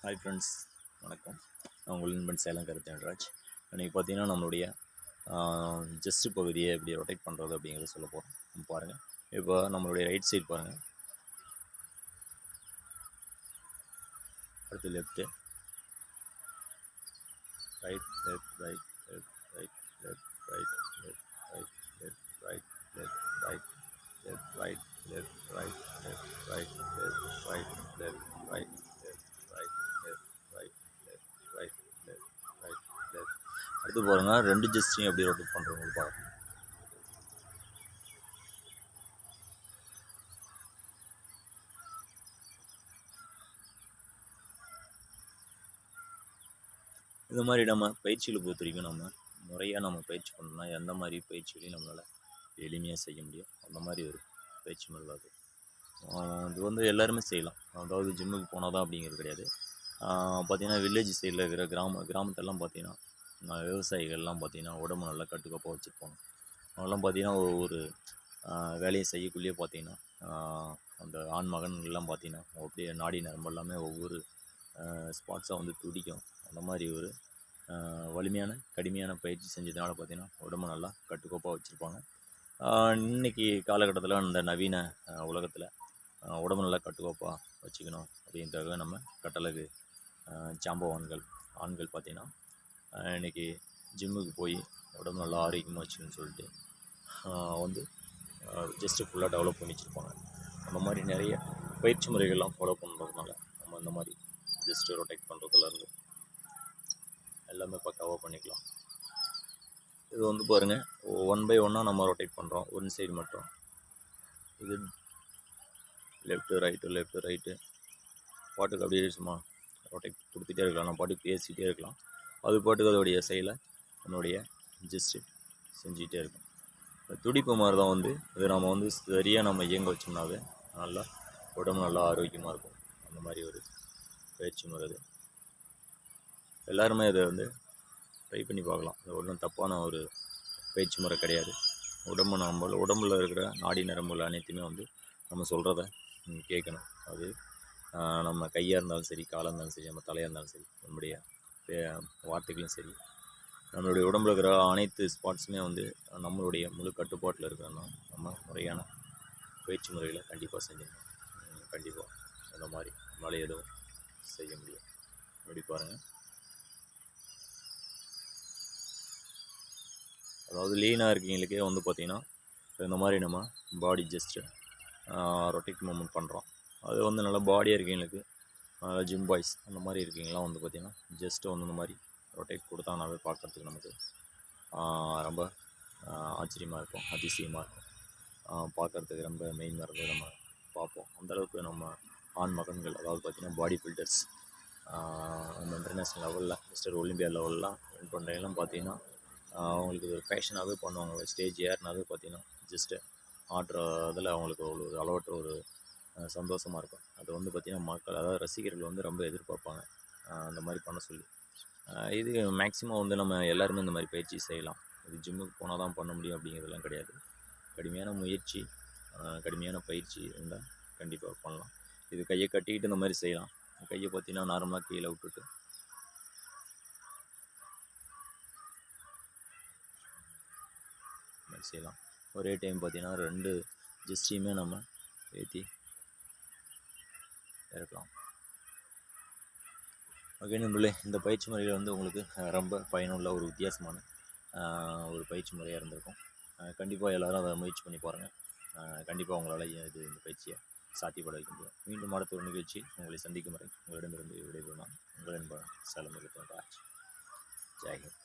Hi friends, வணக்கம். நான் உங்கள் நண்பன் சேலம் கருத்தேன்ராஜ். இன்றைக்கி பார்த்தீங்கன்னா நம்மளுடைய ஜஸ்ட்டு பகுதியை எப்படி ரொட்டேட் பண்ணுறது அப்படிங்கிறத சொல்ல போகிறோம். பாருங்கள், இப்போ நம்மளுடைய ரைட் சைடு பாருங்கள், அடுத்து left, right left right left right left right left right left right left right left right left right left right left right left right left right left right left right left. அடுத்து பாருங்கள், ரெண்டு ஜஸ்ட்டையும் எப்படி rotate பண்ணுறவங்க பாருங்கள். இந்த மாதிரி நம்ம பயிற்சியில் பொறுத்த வரைக்கும் நம்ம முறையாக நம்ம பயிற்சி பண்ணோம்னா எந்த மாதிரி பயிற்சிகளையும் நம்மளால் எளிமையாக செய்ய முடியும். அந்த மாதிரி ஒரு பயிற்சி முறை அது. இது வந்து எல்லாருமே செய்யலாம். அதாவது ஜிம்முக்கு போனால் தான் அப்படிங்கிறது கிடையாது. பார்த்திங்கன்னா வில்லேஜ் சைடில் இருக்கிற கிராமத்தெல்லாம் பார்த்திங்கன்னா விவசாயிகள்லாம் பார்த்திங்கன்னா உடம்பு நல்லா கட்டுக்கோப்பாக வச்சுருப்பாங்க. அவங்களாம் பார்த்திங்கன்னா ஒரு வேலையை செய்யக்குள்ளேயே பார்த்திங்கன்னா அந்த ஆண் மகன்கள்லாம் பார்த்திங்கன்னா அப்படியே நாடி நரம்பு எல்லாமே ஒவ்வொரு ஸ்பாட்ஸாக வந்து துடிக்கும். அந்த மாதிரி ஒரு வலிமையான கடுமையான பயிற்சி செஞ்சதுனால பார்த்திங்கன்னா உடம்பு நல்லா கட்டுக்கோப்பாக வச்சுருப்பாங்க. இன்றைக்கி காலகட்டத்தில் இந்த நவீன உலகத்தில் உடம்பு நல்லா கட்டுக்கோப்பாக வச்சுக்கணும் அப்படின்றத நம்ம கட்டழகு ஜாம்பவான்கள் ஆண்கள் பார்த்திங்கன்னா இன்றைக்கி ஜிம்முக்கு போய் உடம்பு நல்லா ஆரோக்கியமாக வச்சுக்கணும்னு சொல்லிட்டு வந்து ஜஸ்ட்டு ஃபுல்லாக டெவலப் பண்ணி வச்சுருப்பாங்க. அந்த மாதிரி நிறைய பயிற்சி முறைகள்லாம் ஃபாலோ பண்ணுறதுனால நம்ம இந்த மாதிரி ஜஸ்ட்டு ரொட்டேட் பண்ணுறதுலேருந்து எல்லாமே பக்காவாக பண்ணிக்கலாம். இது வந்து பாருங்கள், 1 by 1 நம்ம ரொட்டேட் பண்ணுறோம். ஒன் சைடு மட்டும். இது லெஃப்ட்டு ரைட்டு பாட்டுக்கு அப்படியே சும்மா ரொட்டேட் கொடுத்துட்டே இருக்கலாம். நம்ம பாட்டுக்கு பேசிகிட்டே இருக்கலாம். அது பாட்டுக்கு அதோடைய செயலை நம்மளுடைய ஜஸ்ட்டு செஞ்சுக்கிட்டே இருக்கும். துடிப்பு மாதிரி தான் வந்து இது நம்ம வந்து சரியாக நம்ம இயங்க வச்சோம்னாவே நல்லா உடம்பு நல்லா ஆரோக்கியமாக இருக்கும். அந்த மாதிரி ஒரு பயிற்சி முறை இது. எல்லாருமே இதை வந்து ட்ரை பண்ணி பார்க்கலாம். இது ஒன்றும் தப்பான ஒரு பயிற்சி முறை கிடையாது. உடம்புல இருக்கிற நாடி நரம்புகள் அனைத்துமே வந்து நம்ம சொல்கிறத கேட்கணும். அது நம்ம கையாக இருந்தாலும் சரி, காலாக இருந்தாலும் சரி, நம்ம தலையாக இருந்தாலும் சரி, நம்முடைய வார்த்தைகளும் சரி, நம்மளுடைய உடம்புல இருக்கிற அனைத்து ஸ்பாட்ஸுமே வந்து நம்மளுடைய முழு கட்டுப்பாட்டில் இருக்கிறோன்னா நம்ம முறையான பயிற்சி முறைகளை கண்டிப்பாக செஞ்சிடணும். கண்டிப்பாக அந்த மாதிரி நம்மளால் எதுவும் செய்ய முடியும். அப்படி பாருங்கள், அதாவது லீனாக இருக்கீங்களுக்கே வந்து பார்த்திங்கன்னா இந்த மாதிரி நம்ம பாடி ஜஸ்ட்டு ரொட்டேட் மூமெண்ட் பண்ணுறோம். அது வந்து நல்லா பாடியாக இருக்கீங்களுக்கு, ஜிம் பாய்ஸ் அந்த மாதிரி இருக்கீங்களாம் வந்து பார்த்திங்கன்னா ஜஸ்ட்டு வந்து இந்த மாதிரி ரொட்டேட் கொடுத்தாங்கனாவே பார்க்குறதுக்கு நமக்கு ரொம்ப ஆச்சரியமாக இருக்கும், அதிசயமாக இருக்கும். பார்க்குறதுக்கு ரொம்ப மெயின் மறந்து நம்ம பார்ப்போம். அந்தளவுக்கு நம்ம ஆண் மகன்கள், அதாவது பார்த்திங்கன்னா பாடி பில்டர்ஸ் நம்ம இன்டர்நேஷ்னல் லெவலில் மிஸ்டர் ஒலிம்பியா லெவல்லாம் வின் பண்ணுறவங்கலாம் பார்த்திங்கன்னா அவங்களுக்கு ஒரு ஃபேஷனாகவே பண்ணுவாங்க. ஸ்டேஜ் ஏறினாவே பார்த்திங்கன்னா ஜஸ்ட்டு ஆடுற இதில் அவங்களுக்கு ஒரு அளவற்ற ஒரு சந்தோஷமாக இருக்கும். அது வந்து பார்த்திங்கன்னா மக்கள், அதாவது ரசிகர்கள் வந்து ரொம்ப எதிர்பார்ப்பாங்க அந்த மாதிரி பண்ண சொல்லி. இது மேக்ஸிமம் வந்து நம்ம எல்லாருமே இந்த மாதிரி பயிற்சி செய்யலாம். இது ஜிம்முக்கு போனால் தான் பண்ண முடியும் அப்படிங்கிறதுலாம் கிடையாது. கடுமையான முயற்சி, கடுமையான பயிற்சி இருந்தால் கண்டிப்பாக பண்ணலாம். இது கையை கட்டிக்கிட்டு இந்த மாதிரி செய்யலாம். கையை பார்த்திங்கன்னா நார்மலாக கீழே விட்டுட்டு செய்யலாம். ஒரே டைம் பார்த்திங்கன்னா 2 ஜஸ்ட்டையுமே நம்ம ஏற்றி இறக்கலாம். ஓகே நண்பர்களே, இந்த பயிற்சி முறையில் வந்து உங்களுக்கு ரொம்ப பயனுள்ள ஒரு வித்தியாசமான ஒரு பயிற்சி முறையாக இருந்திருக்கும். கண்டிப்பாக எல்லோரும் அதை முயற்சி பண்ணி பாருங்கள். கண்டிப்பாக உங்களால் இந்த பயிற்சியை சாத்தியப்பட வைக்க முடியும். மீண்டும் அடுத்த ஒரு நிகழ்ச்சி உங்களை சந்திக்கும் வரை உங்களிடமிருந்து விடைபெறும் நான் உங்கள் நண்பன் சேலம் கருத்தேன்ராஜ். ஜெய் ஹிந்த்.